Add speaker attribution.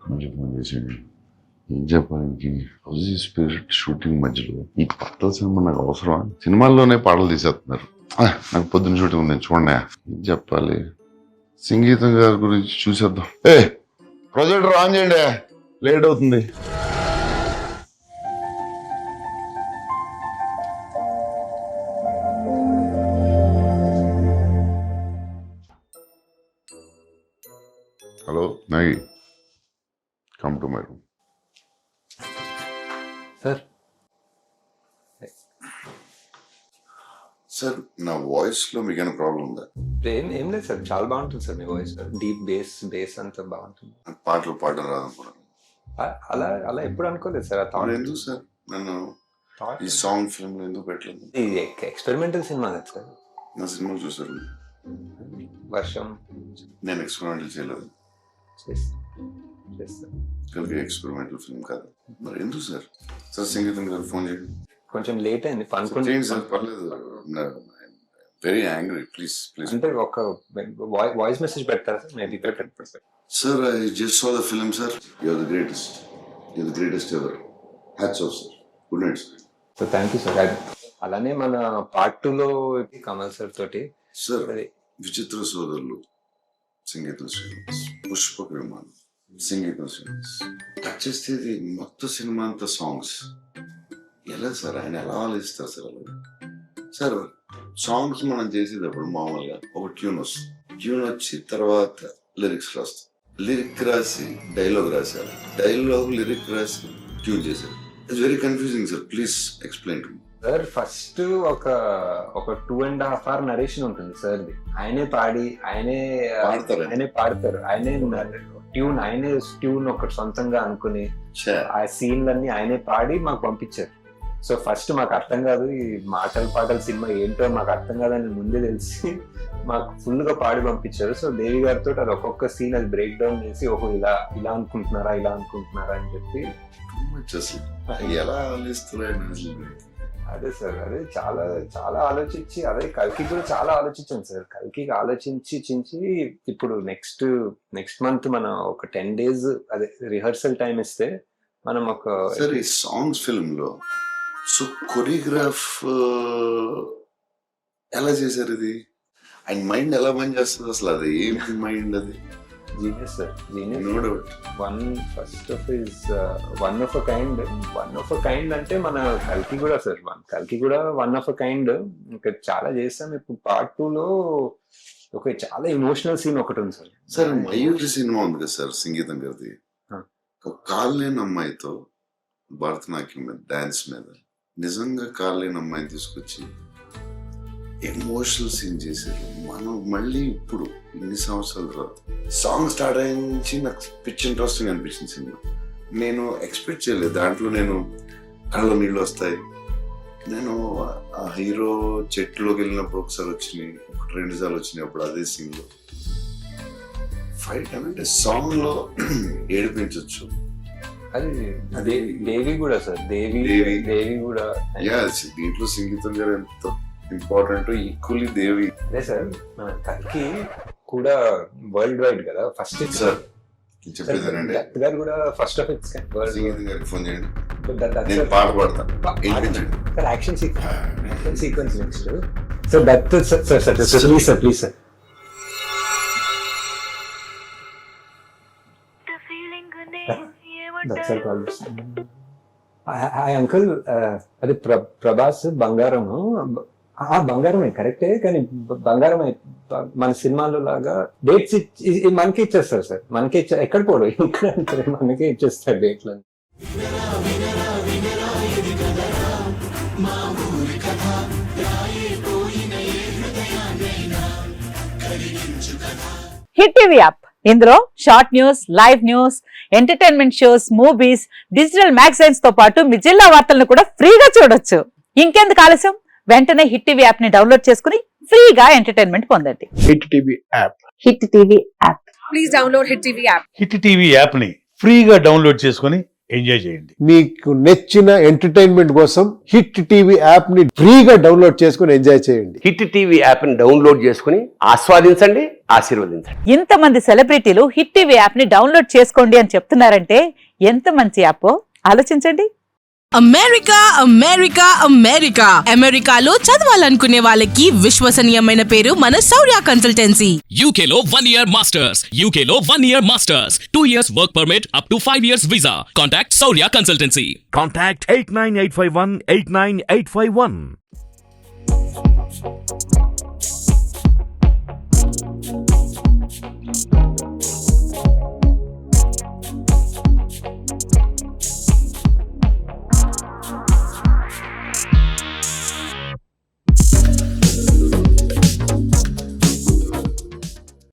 Speaker 1: మళ్ళీ ఫోన్ చేసాడు. ఏం చెప్పాలి, రోజు స్పిరిట్ షూటింగ్ మధ్యలో ఈ పాటల సినిమా నాకు అవసరమా? సినిమాల్లోనే పాటలు తీసేస్తున్నారు. నాకు పొద్దున్న షూటింగ్ ఉంది చూడండి. ఏం చెప్పాలి, సంగీతం గారి గురించి చూసేద్దాం. ప్రొజెక్టర్ ఆన్ చేయండి, లేట్ అవుతుంది. Hello Nagi, come to my room.
Speaker 2: Sir
Speaker 1: sir, నా వాయిస్ లో మీకైనా ప్రాబ్లం ఉందా?
Speaker 2: ఏం లేదు సార్, చాలా బాగుంటుంది సార్ మీ వాయిస్. డీప్ బేస్ అంతా బాగుంటుంది.
Speaker 1: పాటలు పాడడం రాదనుకున్నాను.
Speaker 2: అలా అలా ఎప్పుడు అనుకోలేదు సార్.
Speaker 1: ఎందుకు సార్ నన్ను ఈ సాంగ్ ఫిల్మ్ లో ఎందుకు పెట్టలేదు?
Speaker 2: ఇది ఎక్స్పెరిమెంటల్ సినిమా కదా సార్.
Speaker 1: నా సినిమాలు చూసారు?
Speaker 2: వర్షం
Speaker 1: నేను ఎక్స్పెరిమెంటల్ చేయలేదు. కలిగి ఎక్స్పెరిమెంటల్ ఫిల్మ్ కాదు. మరి ఎందుకు సార్? సార్ సంగీతం గారు ఫోన్ చేయండి.
Speaker 2: కొంచెం లేట్ అయింది,
Speaker 1: చేయండి సార్, పర్లేదు. Very angry, please please.
Speaker 2: అంటే ఒక వాయిస్ మెసేజ్ పెడతారా sir? Maybe
Speaker 1: sir, I just saw the film sir. You are the greatest, you are the greatest ever. Hats off sir. Good night sir.
Speaker 2: So thank you sir. అలానే మన part 2లో Kamal sir తోటి
Speaker 1: sir విచిత్ర సోదరులు, సంగీతం శ్రీనివాస్, పుష్పక విమానం, సంగీతం Srinivas. Touch చేస్తే ఇది మొత్తం సినిమా అంతా సాంగ్స్. ఎలా సార్, ఆయన ఎలా ఆలోచిస్తారు సార్? అలా సార్, సాంగ్స్ మనం చేసేటప్పుడు మామూలుగా ఒక ట్యూన్ వస్తుంది. ట్యూన్ వచ్చి తర్వాత లిరిక్స్ రాస్తాం. లిరిక్ రాసి డైలాగ్ రాశారు, డైలాగ్ లిరిక్ రాసి ట్యూన్ చేశారు. It's very confusing sir. Please explain to me.
Speaker 2: Sir first ఒక 2.5 hour నరేషన్ ఉంటుంది సార్. ఆయనే పాడి ఆయనే పాడతారు. ఆయనే ట్యూన్ ఒకటి సొంతంగా అనుకుని ఆ సీన్లన్నీ ఆయనే పాడి మాకు పంపించారు. సో ఫస్ట్ మాకు అర్థం కాదు, ఈ పాటల సినిమా ఏంటో మాకు అర్థం కాదని ముందే తెలిసి మాకు ఫుల్ గా పాడి పంపించారు. సో దేవి గారితో అది ఒక్కొక్క సీన్ అది బ్రేక్ డౌన్ చేసి ఓహో ఇలా అనుకుంటున్నారా అని చెప్పి
Speaker 1: ఎలా ఆలోచిస్తున్నారు.
Speaker 2: అదే సార్, అదే చాలా చాలా ఆలోచించి, అదే కల్కి కూడా చాలా ఆలోచించాను సార్. కల్కి ఆలోచించి ఇప్పుడు నెక్స్ట్ మంత్ మనం ఒక 10 days అదే రిహర్సల్ టైం ఇస్తే మనం ఒక
Speaker 1: సార్ ఈ సాంగ్స్ ఫిల్మ్ లో సో కొరియోగ్రాఫ్ ఎలా చేశారు? ఇది ఆయన మైండ్ ఎలా పని చేస్తుంది అసలు? అది ఏంటి మైండ్? అది
Speaker 2: genius sir, genius.
Speaker 1: No doubt.
Speaker 2: One of a kind అంటే మన కల్కి కూడా సార్. కల్కి కూడా వన్ ఆఫ్ అ కైండ్. ఇంకా చాలా చేస్తాం. ఇప్పుడు పార్ట్ 2లో ఒక చాలా ఎమోషనల్ సీన్ ఒకటి ఉంది సార్.
Speaker 1: సార్ మయూరి సినిమా ఉంది కదా సార్, సంగీతం గారిది. ఒక కాళ్ళేని అమ్మాయితో భరతనాట్యం మీద, డాన్స్ మీద, నిజంగా కాళ్ళేని అమ్మాయిని తీసుకొచ్చి ఎమోషనల్ సీన్ చేశారు. మనం మళ్ళీ ఇప్పుడు ఇన్ని సంవత్సరాల తర్వాత సాంగ్ స్టార్ట్ అయ్యించి నాకు పిచ్ ఇంట్రెస్టింగ్ అనిపించింది సినిమా. నేను ఎక్స్పెక్ట్ చేయలేదు దాంట్లో నేను కళ్ళ నీళ్ళు వస్తాయి. నేను ఆ హీరో చెట్లోకి వెళ్ళినప్పుడు ఒకసారి వచ్చినాయి, 2 సార్లు వచ్చినాయి. అప్పుడు అదే సీన్ లో ఫైట్ అంటే సాంగ్ లో ఏడిపించవచ్చు.
Speaker 2: అది దేవి కూడా సార్, దేవి కూడా.
Speaker 1: దీంట్లో సంగీతం గారు ఎంత ఇంపార్టెంట్, ఈక్వల్లీ దేవి.
Speaker 2: అదే సార్, మన కల్కి కూడా వరల్డ్ వైడ్ కదా ఫస్ట్
Speaker 1: సార్. చెప్పేదానండి
Speaker 2: గారు కూడా ఫస్ట్ ఆఫ్ ఇట్స్
Speaker 1: సంగీతం గారికి ఫోన్ చేయండి, నేను పాట పాడతాను.
Speaker 2: Sir action sequence next. So that sir please sir. Hi uncle, అది ప్రభాస్ బంగారము. బంగారమే కరెక్టే, కానీ బంగారమే మన సినిమాలో లాగా డేట్స్ మనకి ఇచ్చేస్తారు సార్. మనకి ఎక్కడ పోడు, ఇక్కడ మనకే ఇచ్చేస్తారు డేట్లు.
Speaker 3: హిట్ టీవీ యాప్, ఇందులో short news, live news, entertainment shows, movies, digital magazines తో పాటు మీ జిల్లా వార్తలను కూడా ఫ్రీగా చూడొచ్చు. ఇంకెందుకు ఆలస్యం, వెంటనే హిట్ టీవీ యాప్ ని డౌన్లోడ్ చేసుకుని ఫ్రీగా ఎంటర్టైన్మెంట్ పొందండి.
Speaker 4: Hit TV app,
Speaker 3: hit TV app.
Speaker 5: Please download hit TV app.
Speaker 4: Hit TV app ని ఫ్రీగా డౌన్లోడ్ చేసుకుని ఎంజాయ్ చేయండి.
Speaker 6: మీకు నచ్చిన ఎంటర్టైన్మెంట్ కోసం హిట్ టీవీ యాప్ ని ఫ్రీగా డౌన్లోడ్ చేసుకుని ఎంజాయ్ చేయండి.
Speaker 7: హిట్ టీవీ యాప్ ని డౌన్లోడ్ చేసుకుని ఆస్వాదించండి, ఆశీర్వదించండి.
Speaker 3: ఇంతమంది సెలబ్రిటీలు హిట్ టీవీ యాప్ ని డౌన్లోడ్ చేసుకోండి అని చెప్తున్నారంటే ఎంత మంచి యాప్ ఆలోచించండి.
Speaker 8: అమెరికా అమెరికా అమెరికా అమెరికాలో చదవాలనుకునే వాళ్ళకి విశ్వసనీయమైన పేరు మన శౌర్య కన్సల్టెన్సీ.
Speaker 9: UK లో 1 year masters, UK లో 1 year masters, 2 years work permit up to 5 years visa. Contact Saurya Consultancy.
Speaker 10: Contact 89851 89851.